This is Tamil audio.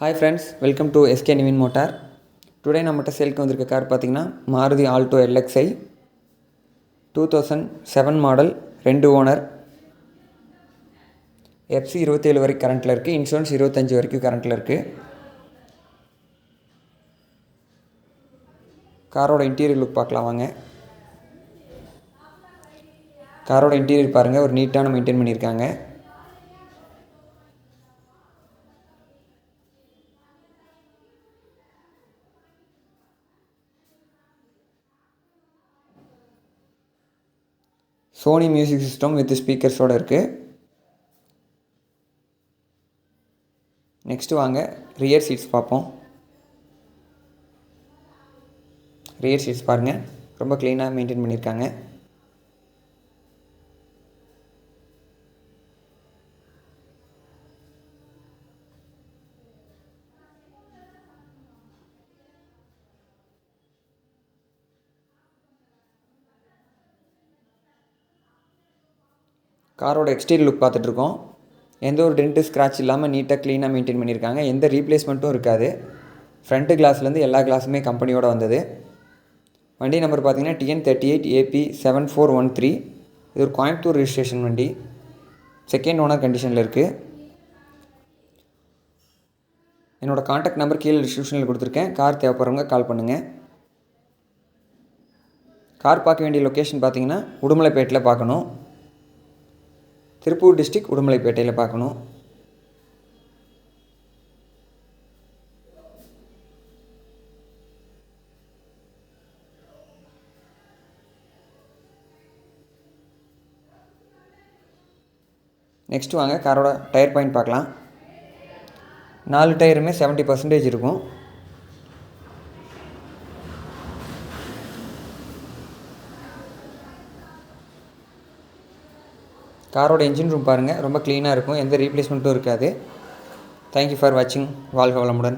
Hi friends, welcome to SK Nivin Motor. Today நம்மட்ட சேல்க்கு வந்திருக்க கார் பார்த்தீங்கன்னா Maruti Alto LXi 2007 model, 2 owner, FC 27 வரைக்கும் கரண்ட்டில் இருக்குது, இன்சூரன்ஸ் 25 வரைக்கும் கரண்ட்டில் இருக்குது. காரோட இன்டீரியர் லுக் பார்க்கலாம் வாங்க. காரோட இன்டீரியர் பாருங்கள், ஒரு நீட்டான மெயின்டைன் பண்ணியிருக்காங்க. சோனி மியூசிக் சிஸ்டம் வித் ஸ்பீக்கர்ஸோடு இருக்குது. நெக்ஸ்ட்டு வாங்க ரியர் சீட்ஸ் பார்ப்போம். ரியர் சீட்ஸ் பாருங்கள், ரொம்ப க்ளீனாக மெயின்டைன் பண்ணியிருக்காங்க. காரோட எக்ஸ்டீரியர் லுக் பார்த்துட்ருக்கோம். எந்த ஒரு டென்ட்டு ஸ்க்ராட்ச் இல்லாமல் நீட்டாக க்ளீனாக மெயின்டைன் பண்ணியிருக்காங்க. எந்த ரீப்ளேஸ்மெண்ட்டும் இருக்காது. ஃப்ரண்ட்டு கிளாஸ்லேருந்து எல்லா கிளாஸுமே கம்பெனியோடு வந்தது. வண்டி நம்பர் பார்த்தீங்கன்னா TN38 AP 7413. இது ஒரு கோயம்புத்தூர் ரிஜிஸ்ட்ரேஷன் வண்டி. செகண்ட் ஓனர் கண்டிஷனில் இருக்குது. என்னோடய காண்டாக்ட் நம்பர் கீழே டிஸ்கிரிப்ஷனில் கொடுத்துருக்கேன். கார் தேவைப்படுறவங்க கால் பண்ணுங்கள். கார் பார்க்க வேண்டிய லொக்கேஷன் பார்த்தீங்கன்னா உடுமலைப்பேட்டில் பார்க்கணும். திருப்பூர் டிஸ்ட்ரிக்ட் உடுமலைப்பேட்டையில் பார்க்கணும். நெக்ஸ்ட்டு வாங்க காரோட டயர் பாயிண்ட் பார்க்கலாம். 4 டயருமே 70% இருக்கும். காரோட இன்ஜின் ரூம் பாருங்கள், ரொம்ப க்ளீனாக இருக்கும். எந்த ரீப்ளேஸ்மெண்ட்டும் இருக்காது. தேங்க்யூ ஃபார் வாட்சிங். வாழ்க வளமுடன்.